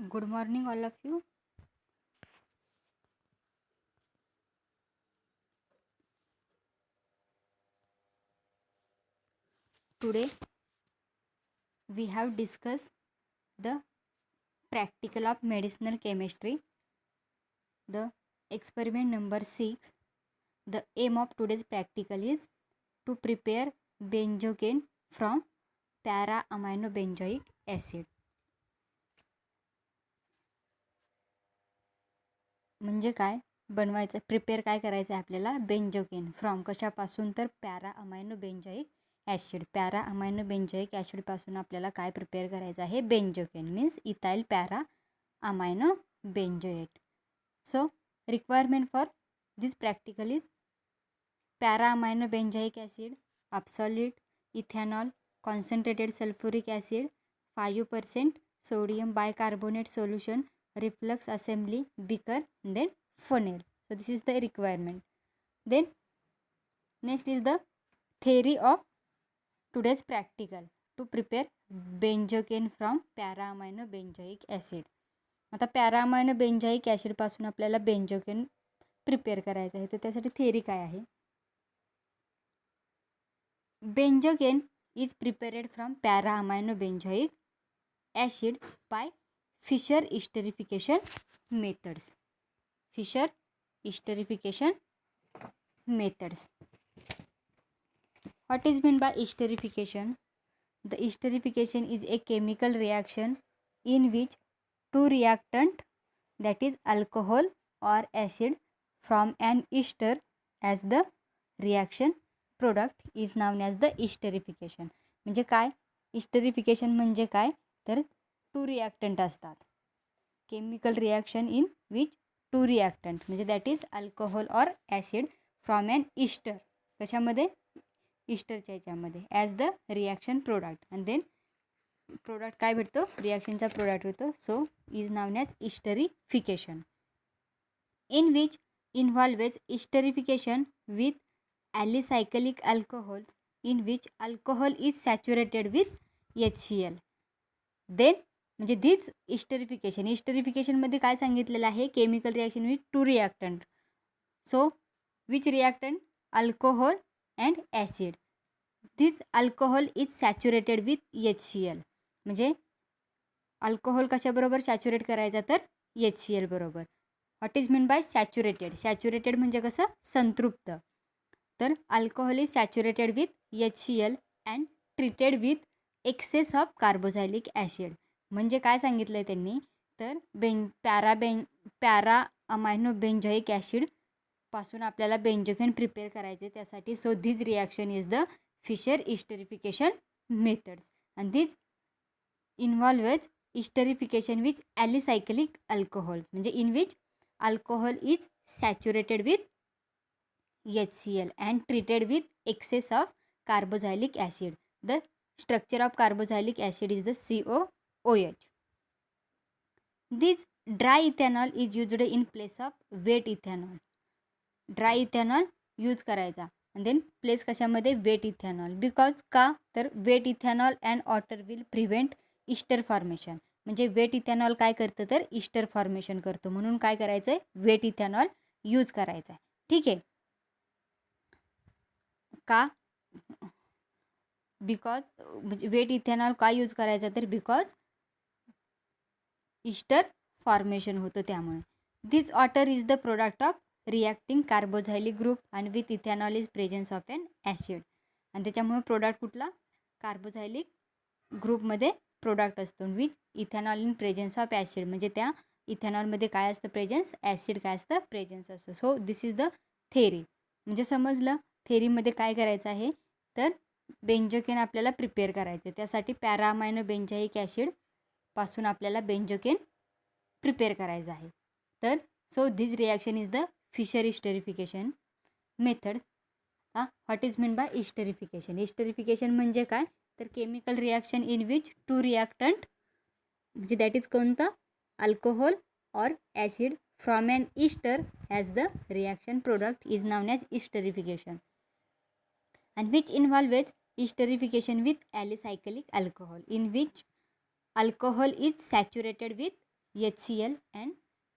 Good morning, all of you. Today we have discussed the practical of medicinal chemistry, the experiment number 6. The aim of today's practical is to prepare benzocaine from para-aminobenzoic acid. म्हणजे काय बनवायचं, prepare काय करायचं आहे आपल्याला, benzocaine from कशापासून, तर para amino benzoic acid. Para amino benzoic ॲसिडपासून आपल्याला काय प्रिपेअर करायचं आहे, benzocaine means ethyl para amino benzoate. So requirement for this practical is para amino benzoic acid, absolute ethanol, concentrated sulphuric acid, 5% sodium bicarbonate solution, reflux assembly, beaker, then funnel. So this is the requirement. Then next is the theory of today's practical to prepare benzocaine from para-amino benzoic acid. आता para-amino benzoic acid पासून आपल्याला benzocaine prepare करायचं आहे, तर त्यासाठी theory काय आहे. Benzocaine is prepared from para-amino benzoic acid by Fischer esterification methods. Fischer esterification methods. What is meant by esterification? The esterification is a chemical reaction in which two reactant, that is alcohol or acid, from an ester as the reaction product is known as the esterification. म्हणजे काय, esterification म्हणजे काय, तर two reactant असतात. Chemical reaction in which two reactant म्हणजे that is alcohol or acid from an ester, कशामध्ये, इस्टरच्या याच्यामध्ये, as the reaction product. And then product काय भेटतो, रिॲक्शनचा प्रोडक्ट होतो. So is known as esterification. In which involves esterification with alicyclic alcohols in which alcohol is saturated with HCl. Then म्हणजे धीच इस्टरिफिकेशनमध्ये काय सांगितलेलं आहे, chemical reaction with two reactant. So which reactant, alcohol and acid. धीच alcohol is saturated with HCl. म्हणजे alcohol कशाबरोबर saturate करायचा, तर HCl बरोबर. What is mean by saturated म्हणजे कसं, संतृप्त. तर alcohol is saturated with HCl and treated with excess of carboxylic acid. म्हणजे काय सांगितलं आहे त्यांनी, तर पॅरा अमायनो बेंजॉइक ॲसिड पासून आपल्याला बेंजोकेन प्रिपेअर करायचे त्यासाठी. So this reaction is the Fischer esterification methods and this involves esterification with alicyclic alcohols, म्हणजे in which alcohol is saturated with HCl and treated with excess of carboxylic acid. The structure of carboxylic acid is the COOH. This dry ethanol is used in place of wet ethanol. Dry ethanol use करायचा आणि then place कशामध्ये, wet ethanol. Because का, तर wet ethanol and water will prevent ester formation. म्हणजे wet ethanol काय करतं, तर Easter formation करतो. म्हणून काय करायचं आहे, वेट इथेनॉल यूज करायचा आहे. ठीक आहे. का, बिकॉज म्हणजे वेट इथेनॉल का यूज करायचा, तर बिकॉज इस्टर फॉर्मेशन होतं त्यामुळे. This water is the product of reacting carboxylic group and with ethanol is presence of an acid. आणि त्याच्यामुळे प्रोडक्ट कुठला, कार्बोझायलिक ग्रुपमध्ये प्रोडक्ट असतो. With ethanol in presence of acid म्हणजे त्या इथेनॉलमध्ये काय असतं, प्रेझन्स, ॲसिड काय असतं, प्रेझन्स असतं. So this is the theory. म्हणजे समजलं, थेरीमध्ये काय करायचं आहे, तर बेंजोकेन आपल्याला प्रिपेअर करायचे. त्यासाठी पॅराअमायनो बेंजॉइक ॲसिड पासून आपल्याला बेंजोकेन प्रिपेअर करायचं आहे. तर so this reaction is the Fischer esterification method. What is mean by esterification म्हणजे काय, तर chemical reaction in which two reactant म्हणजे दॅट इज कोणतं, alcohol or acid from an ester as the reaction product is known as esterification. and which involves esterification with alicyclic alcohol in which alcohol is saturated with HCl and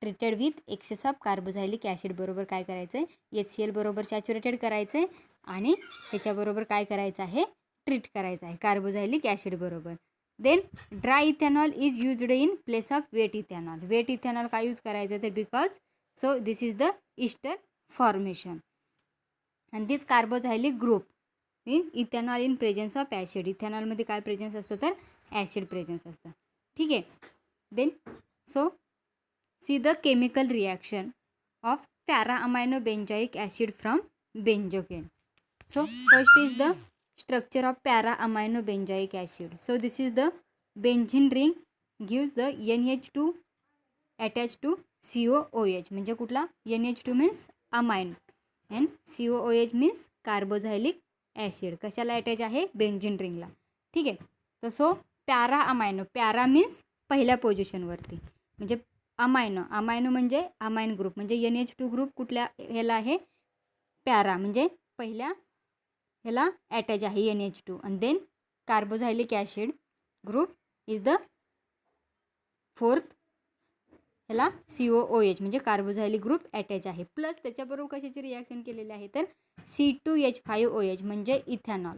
treated with excess of carboxylic acid. बरोबर काय करायचं आहे, HCl बरोबर saturated करायचं आहे आणि त्याच्याबरोबर काय करायचं आहे, ट्रीट करायचं आहे कार्बोझायलिक ॲसिड बरोबर. Then dry ethanol is used in place of wet ethanol. Wet ethanol काय यूज करायचं तर because so this is the ester formation and this carboxylic group in ethanol in presence of acid. इथेनॉलमध्ये काय presence असतं तर acid presence असतं. ठीक आहे. Then so see the chemical reaction of para-amino-benzoic acid from benzocaine. So first is the structure of para-amino-benzoic acid. So this is the benzene ring gives the NH2 attached to COOH. म्हणजे कुठला NH2 means amine and COOH means carboxylic acid. कशाला attach आहे, benzene रिंगला. ठीक आहे. तर so para amino, para means पहिल्या पोझिशनवरती, म्हणजे अमायनो म्हणजे अमाइन ग्रुप, म्हणजे NH2 ग्रुप कुठल्या ह्याला आहे, पॅरा म्हणजे पहिल्या ह्याला अटॅच आहे NH2. And then carboxylic acid group is the fourth, ह्याला COOH म्हणजे कार्बोझायलिक ग्रुप अटॅच आहे. प्लस त्याच्याबरोबर कशाची रिॲक्शन केलेली आहे तर C2H5OH म्हणजे ethanol.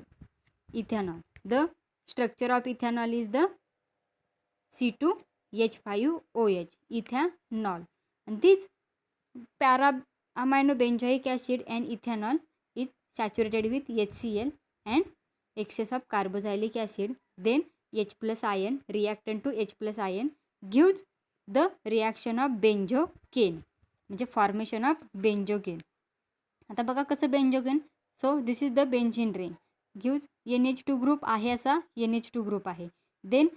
The structure of ethanol is the C2H5OH ethanol. and this para-amino-benzoic acid and ethanol is saturated with HCl and excess of carboxylic acid. Then H plus ion reactant to H plus ion gives the reaction of benzocaine, म्हणजे formation of benzocaine. आता बघा कसं benzocaine. So this is the benzene ring gives NH2 group आहे, असा NH2 group आहे. Then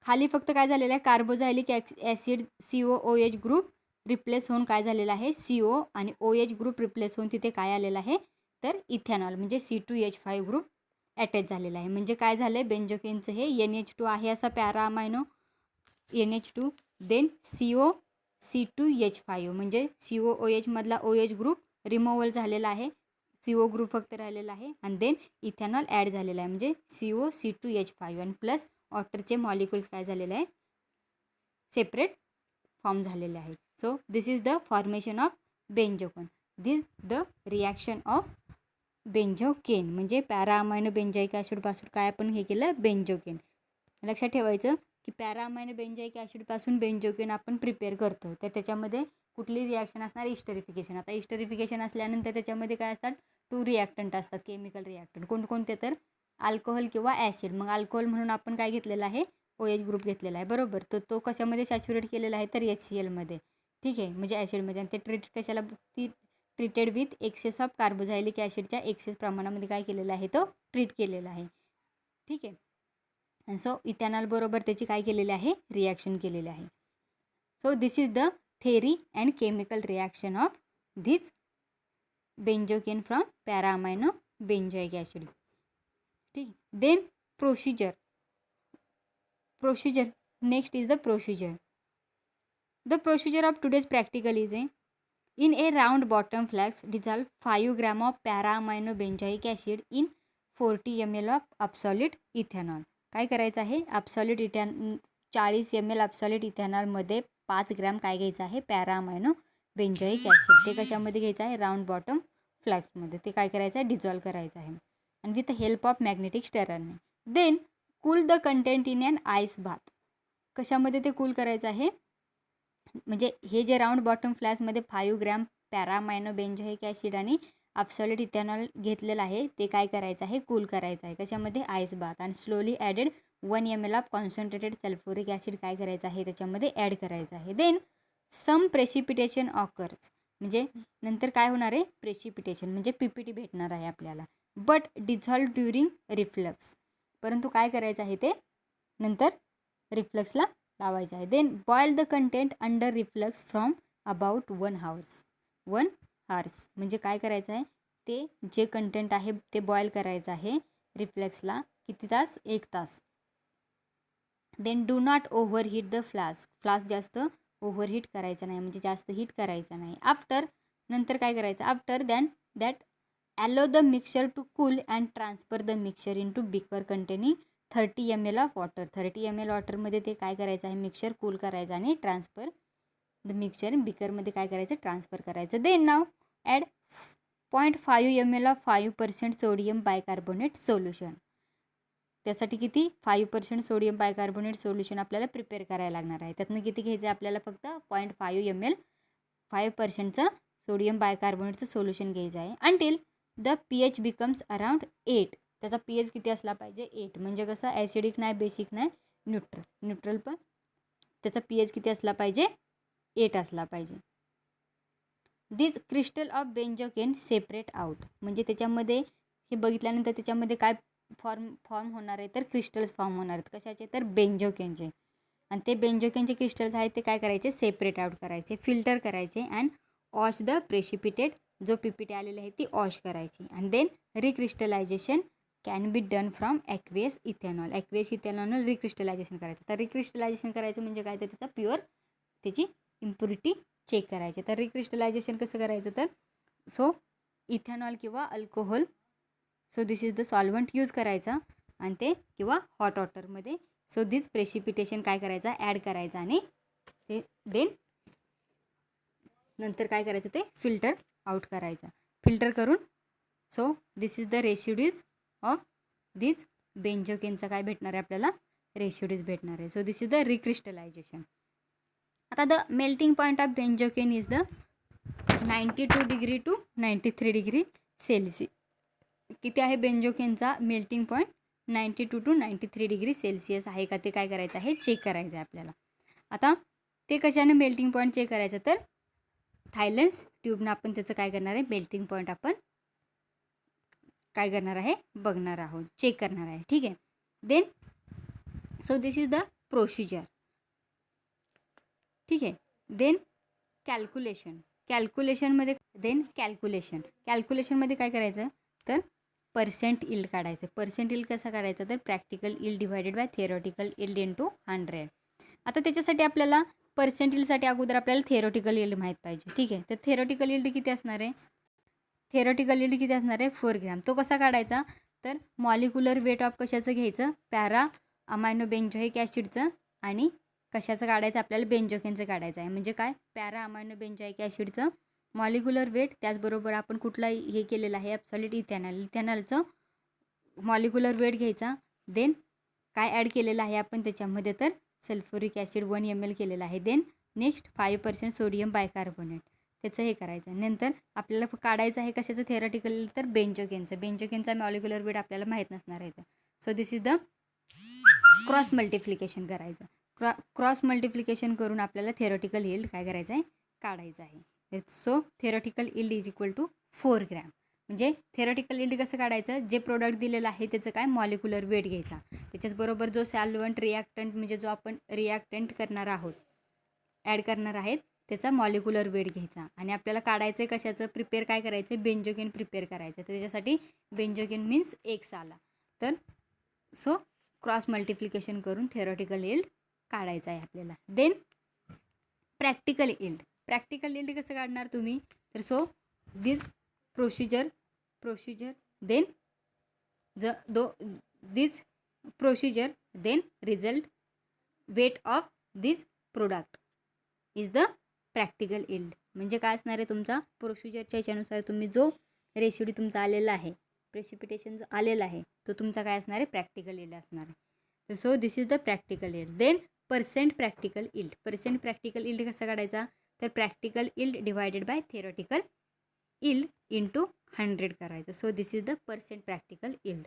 खाली फक्त काय झालेलं आहे, carboxylic acid COOH group replace होऊन काय झालेलं आहे, CO आणि OH ग्रुप रिप्लेस होऊन तिथे काय आलेलं आहे तर इथेनॉल म्हणजे C2H5 ग्रुप अटॅच झालेला आहे. म्हणजे काय झालं आहे, बेंजोकेनचं हे NH2 आहे असा para amino NH2, then C2H5 म्हणजे COOH मधला OH ग्रुप रिमूव्हल झालेला आहे, CO ग्रुप फक्त राहिलेला आहे. आणि देन इथेनॉल ॲड झालेला आहे म्हणजे CO, C2H5 आणि प्लस वॉटरचे मॉलिक्युल्स काय झालेले आहे, सेपरेट फॉर्म झालेले आहेत. So this is the formation of benzocaine. This the reaction of benzocaine म्हणजे पॅरा-अमायनो बेंझोइक ॲसिडपासून काय आपण हे केलं, बेंजोकेन. लक्षात ठेवायचं की पॅरा-अमायनो बेंझोइक ॲसिडपासून बेंजोकेन आपण प्रिपेअर करतो, तर त्याच्यामध्ये कुठली रिॲक्शन असणार, इस्टरिफिकेशन. आता इस्टरिफिकेशन असल्यानंतर त्याच्यामध्ये काय असतात, 2 रिॲक्टंट असतात, केमिकल रिॲक्टंट. कोणकोणते तर अल्कोहोल किंवा ॲसिड. मग अल्कोहोल म्हणून आपण काय घेतलेलं आहे, OH ग्रुप घेतलेला आहे बरोबर. तर तो कशामध्ये सॅच्युरेट केलेला आहे तर HClमध्ये. ठीक आहे, म्हणजे ॲसिडमध्ये. आणि ते ट्रीट कशाला, ती treated with excess of carboxylic ॲसिडच्या एक्सेस प्रमाणामध्ये काय केलेलं आहे, तो ट्रीट केलेला आहे. ठीक आहे. आणि सो इथेनॉल बरोबर त्याची काय केलेली आहे, रिॲक्शन केलेली आहे. So this is the theory and chemical reaction of this benzocaine from para-amino benzoic acid. ठीक. Then procedure. Next is the procedure. The procedure of today's practical is in a round bottom flask dissolve 5 gram of para-amino benzoic acid in 40 ml of absolute ethanol. काय करायचं आहे, absolute 40 ml absolute इथेनॉलमध्ये 5 gram काय घ्यायचं आहे, para-amino benzoic acid. ते कशामध्ये घ्यायचं आहे, राऊंड बॉटम फ्लास्कमध्ये. ते काय करायचं आहे, डिझॉल्व करायचं आहे आणि विथ हेल्प ऑफ मॅग्नेटिक स्टेररने. Then cool the content in an ice bath. कशामध्ये ते कूल करायचं आहे, म्हणजे हे जे राऊंड बॉटम फ्लास्कमध्ये 5 ग्रॅम पॅरा-अमायनो बेंझोइक ॲसिड आणि ॲब्सोल्यूट इथेनॉल घेतलेलं आहे, ते काय करायचं आहे, कूल करायचं आहे. कशामध्ये, आईस बाथ. आणि slowly added 1 ml of concentrated sulphuric acid काय करायचं आहे, त्याच्यामध्ये ॲड करायचं आहे. देन सम प्रेसिपिटेशन ऑकर्स, म्हणजे नंतर काय होणार आहे, प्रेसिपिटेशन म्हणजे PPT भेटणार आहे आपल्याला. बट डिझॉल्व ड्युरिंग रिफ्लक्स, परंतु काय करायचं आहे, ते नंतर रिफ्लक्सला लावायचं आहे. Then boil the content under reflux from about 1 hours. म्हणजे काय करायचं आहे, ते जे कंटेंट आहे ते बॉईल करायचं आहे रिफ्लक्सला किती तास, 1 तास. Then do not overheat the flask जास्त ओव्हरहीट करायचं नाही, म्हणजे जास्त हीट करायचं नाही. आफ्टर, नंतर काय करायचं, after that allow the mixture to cool and transfer the mixture into beaker containing 30 ml of water. 30 ml वॉटरमध्ये ते काय करायचं आहे, मिक्सचर कूल करायचं आणि ट्रान्सफर द मिक्सचर बिकरमध्ये काय करायचं, ट्रान्सफर करायचं. Then now add 0.5 ml of 5% sodium bicarbonate solution. त्यासाठी किती, 5% सोडियम बायकार्बोनेट सोल्युशन आपल्याला प्रिपेअर करायला लागणार आहे. त्यातनं किती घ्यायचं आहे आपल्याला, फक्त 0.5 ml 5%चं सोडियम बायकार्बोनेटचं सोल्युशन घ्यायचं आहे. Until the pH becomes around 8. त्याचा pH किती असला पाहिजे, 8. म्हणजे कसं, ॲसिडिक नाही, बेसिक नाही, न्यूट्रल पण त्याचा pH किती असला पाहिजे, 8 असला पाहिजे. This crystal of benzocaine separate out. म्हणजे त्याच्यामध्ये हे बघितल्यानंतर त्याच्यामध्ये काय फॉर्म होणार आहे, तर क्रिस्टल्स फॉर्म होणार आहेत. कशाचे, तर बेंजोकेनचे. आणि ते बेंजोकेनचे क्रिस्टल्स आहेत ते काय करायचे, सेपरेट आउट करायचे, फिल्टर करायचे अँड वॉश द प्रेसिपिटेट. जो पीपीटी आलेले आहे ती वॉश करायची. And then recrystallization can be done from aqueous ethanol. Aqueous ethanol recrystallization करायचं. तर रिक्रिस्टलायझेशन करायचं म्हणजे काय, तर त्याचा प्युअर त्याची इम्प्युरिटी चेक करायचे. तर रिक्रिस्टलायझेशन कसं करायचं, तर सो इथेनॉल किंवा alcohol, so this is the solvent use करायचा आणि ते किंवा हॉट वॉटरमध्ये. सो दिस प्रेसिपिटेशन काय करायचा, ॲड करायचा आणि ते देन नंतर काय करायचं, ते फिल्टर आउट करायचं. फिल्टर करून so this is the residues of this बेंजोकेनचा काय भेटणार आहे आपल्याला, रेसिड्यूज भेटणार आहे. So this is the recrystallization. आता the melting point of benzocaine is the 92 degree to 93 degree Celsius. किती आहे बेंजोकेनचा melting point, 92 to 93 degree Celsius आहे का, ते काय करायचं आहे, चेक करायचं आहे आपल्याला. आता ते कशाने मेल्टिंग पॉईंट चेक करायचं, तर थायलेन्स ट्यूबनं आपण त्याचं काय करणार आहे, मेल्टिंग पॉईंट आपण काय करणार आहे, बघणार आहोत, चेक करणार आहे. ठीक आहे. Then so this is the procedure. ठीक आहे. देन कॅल्क्युलेशनमध्ये कॅल्क्युलेशनमध्ये काय करायचं, तर पर्सेंट इल्ड काढायचं. पर्सेंट इल्ड कसा काढायचा, तर practical yield divided by theoretical yield into 100. आता त्याच्यासाठी आपल्याला पर्सेंट इल्डसाठी अगोदर आपल्याला थिअरॉटिकल इल्ड माहीत पाहिजे. ठीक आहे. तर थिअरॉटिकल इल्ड किती असणार आहे, 4 ग्रॅम. तो कसा काढायचा, तर मॉलिक्युलर वेट ऑफ कशाचं घ्यायचं, पॅरा अमायनो बेंजोइक ॲसिडचं, आणि कशाचं काढायचं आपल्याला, बेंजोकेनचं काढायचं आहे. म्हणजे काय, पॅरा अमायनो बेंजोइक ॲसिडचं मॉलिक्युलर वेट, त्याचबरोबर आपण कुठला हे केलेलं आहे, ॲब्सोल्यूट इथेनॉलचं मॉलिक्युलर वेट घ्यायचा. देन काय ॲड केलेलं आहे आपण त्याच्यामध्ये, तर सल्फ्युरिक ॲसिड 1 ml केलेलं आहे. देन नेक्स्ट 5% सोडियम बायकार्बोनेट, त्याचं हे करायचं. नंतर आपल्याला काढायचं आहे कशाचं, थिअरॉटिकल, तर बेंजोकेनचा मॉलिक्युलर वेट आपल्याला माहीत नसणार आहे. So this is the cross multiplication करायचं. क्रॉस मल्टिप्लिकेशन करून आपल्याला थिअरॉटिकल इल्ड काय करायचं आहे, काढायचं आहे. So theoretical yield is equal to 4 gram. म्हणजे थिअरॉटिकल इल्ड कसं काढायचं, जे प्रोडक्ट दिलेलं आहे त्याचं काय, मॉलिक्युलर वेट घ्यायचा. त्याच्याचबरोबर जो सॉल्व्हंट रिॲक्टंट, म्हणजे जो आपण रिॲक्टंट करणार आहोत, ॲड करणार आहेत, त्याचा मॉलिक्युलर वेट घ्यायचा. आणि आपल्याला काढायचं आहे कशाचं, प्रिपेअर काय करायचं, बेंजोकेन प्रिपेअर करायचं. तर त्याच्यासाठी बेंजोकेन मीन्स X आला. तर सो क्रॉस मल्टिप्लिकेशन करून थिअरॉटिकल इल्ड काढायचं आहे आपल्याला. देन प्रॅक्टिकल इल्ड कसं काढणार तुम्ही, तर so this procedure then this procedure then result weight of this product is the practical yield. म्हणजे काय असणार आहे, तुमचा प्रोसिजरच्या ह्याच्यानुसार तुम्ही जो रेसिड्यू तुमचा आलेला आहे, प्रेसिपिटेशन जो आलेला आहे, तो तुमचा काय असणार आहे, प्रॅक्टिकल इल्ड असणार आहे. तर so this is the practical yield. Then percent practical yield कसा काढायचा, तर practical yield divided by theoretical yield into 100 करायचं. So this is the percent practical yield.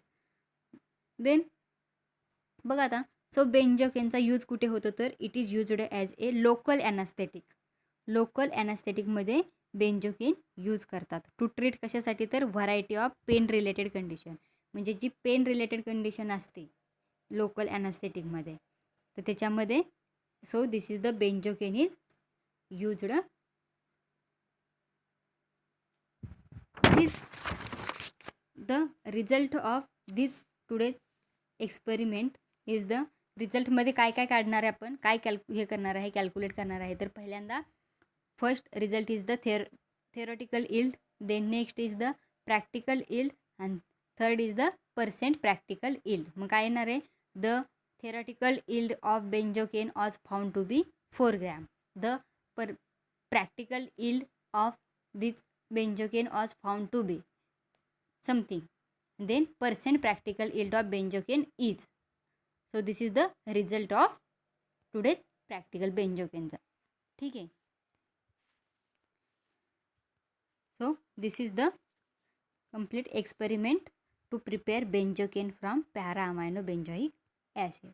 Then बघा आता, सो बेंजोकेनचा यूज कुठे होतो, तर it is used as a local ॲनास्थेटिकमध्ये बेंजोकेन यूज करतात. टू ट्रीट कशासाठी, तर variety of pain related condition. म्हणजे जी पेन रिलेटेड कंडिशन असते लोकल ॲनास्थेटिकमध्ये, तर त्याच्यामध्ये so this is the benzocaine is used. This the result of this today's experiment is the रिझल्टमध्ये काय काय काढणार आहे आपण, काय हे करणार आहे, कॅल्क्युलेट करणार आहे. तर पहिल्यांदा first result is the theoretical yield, then next is the practical yield, and third is the percent practical yield. मग काय येणार आहे, the theoretical yield of benzocaine was found to be 4 gram. The practical yield of this benzocaine was found to be something. Then percent practical yield of benzocaine is. So this is the result of today's practical benzocaine चा. ठीक आहे. So this is the complete experiment to prepare benzocaine from para-amino benzoic acid.